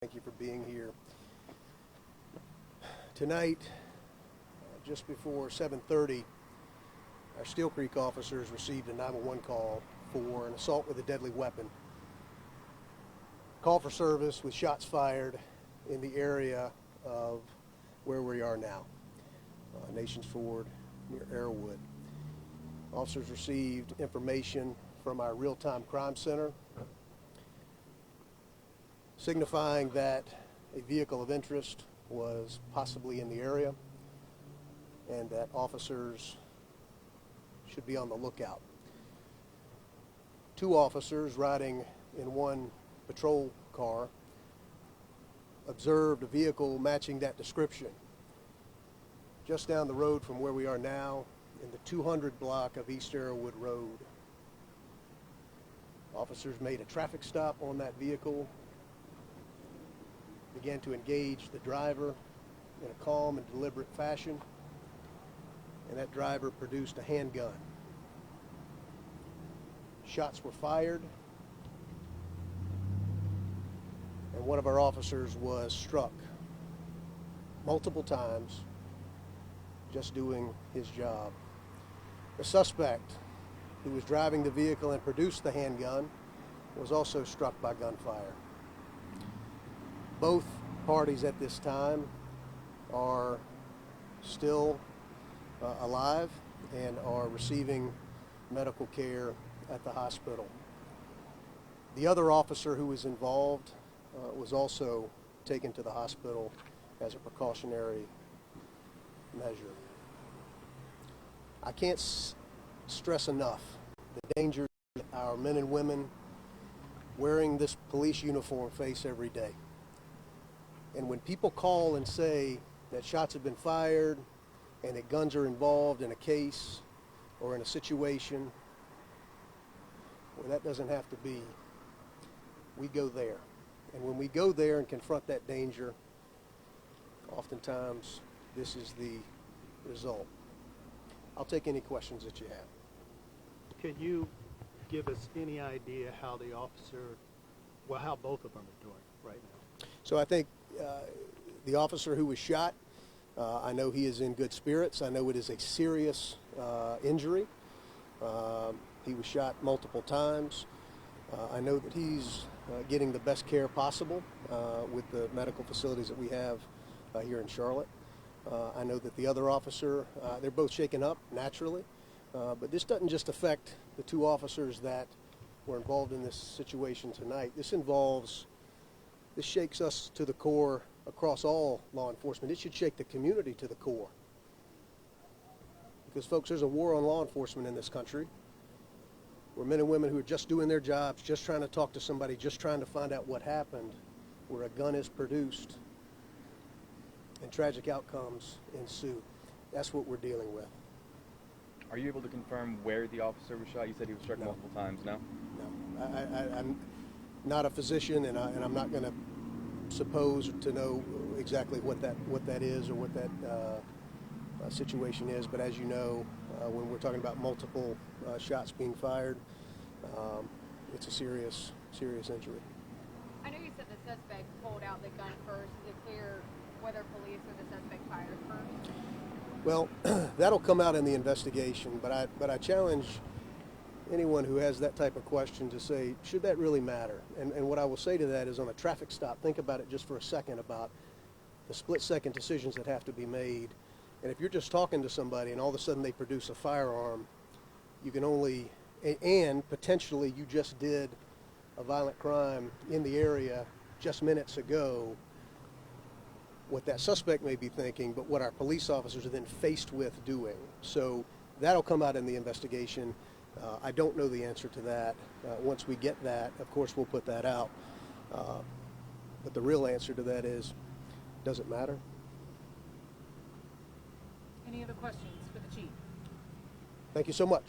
Thank you for being here. Tonight, just before 7:30, our Steel Creek officers received a 911 call for an assault with a deadly weapon. Call for service with shots fired in the area of where we are now, Nations Ford near Arrowwood. Officers received information from our real-time crime center signifying that a vehicle of interest was possibly in the area and that officers should be on the lookout. Two officers riding in one patrol car observed a vehicle matching that description just down the road from where we are now in the 200 block of East Arrowwood Road. Officers made a traffic stop on that vehicle, began to engage the driver in a calm and deliberate fashion, and that driver produced a handgun. Shots were fired, and one of our officers was struck multiple times just doing his job. The suspect, who was driving the vehicle and produced the handgun, was also struck by gunfire. Both parties at this time are still alive and are receiving medical care at the hospital. The other officer who was involved was also taken to the hospital as a precautionary measure. I can't stress enough the danger that our men and women wearing this police uniform face every day. And when people call and say that shots have been fired and that guns are involved in a case or in a situation, well, that doesn't have to be. We go there. And when we go there and confront that danger, oftentimes this is the result. I'll take any questions that you have. Can you give us any idea how the officer, well, how both of them are doing right now? So I think the officer who was shot, I know he is in good spirits. I know it is a serious injury. He was shot multiple times. I know that he's getting the best care possible with the medical facilities that we have here in Charlotte. I know that the other officer, they're both shaken up naturally, but this doesn't just affect the two officers that were involved in this situation tonight. This shakes us to the core across all law enforcement. It should shake the community to the core. Because, folks, there's a war on law enforcement in this country. We're men and women who are just doing their jobs, just trying to talk to somebody, just trying to find out what happened, where a gun is produced and tragic outcomes ensue. That's what we're dealing with. Are you able to confirm where the officer was shot? You said he was struck multiple times, no? No. I'm not a physician, and I'm not going to suppose to know exactly what that is or what that situation is. But as you know, when we're talking about multiple shots being fired, it's a serious injury. I know you said the suspect pulled out the gun first. Is it clear whether police or the suspect fired first? Well, that'll come out in the investigation. But I challenge anyone who has that type of question to say, should that really matter? And what I will say to that is, on a traffic stop, think about it just for a second about the split-second decisions that have to be made. And if you're just talking to somebody and all of a sudden they produce a firearm, you can only, and potentially you just did a violent crime in the area just minutes ago, what that suspect may be thinking, but what our police officers are then faced with doing. So that'll come out in the investigation. I don't know the answer to that. Once we get that, of course, we'll put that out. But the real answer to that is, does it matter? Any other questions for the chief? Thank you so much.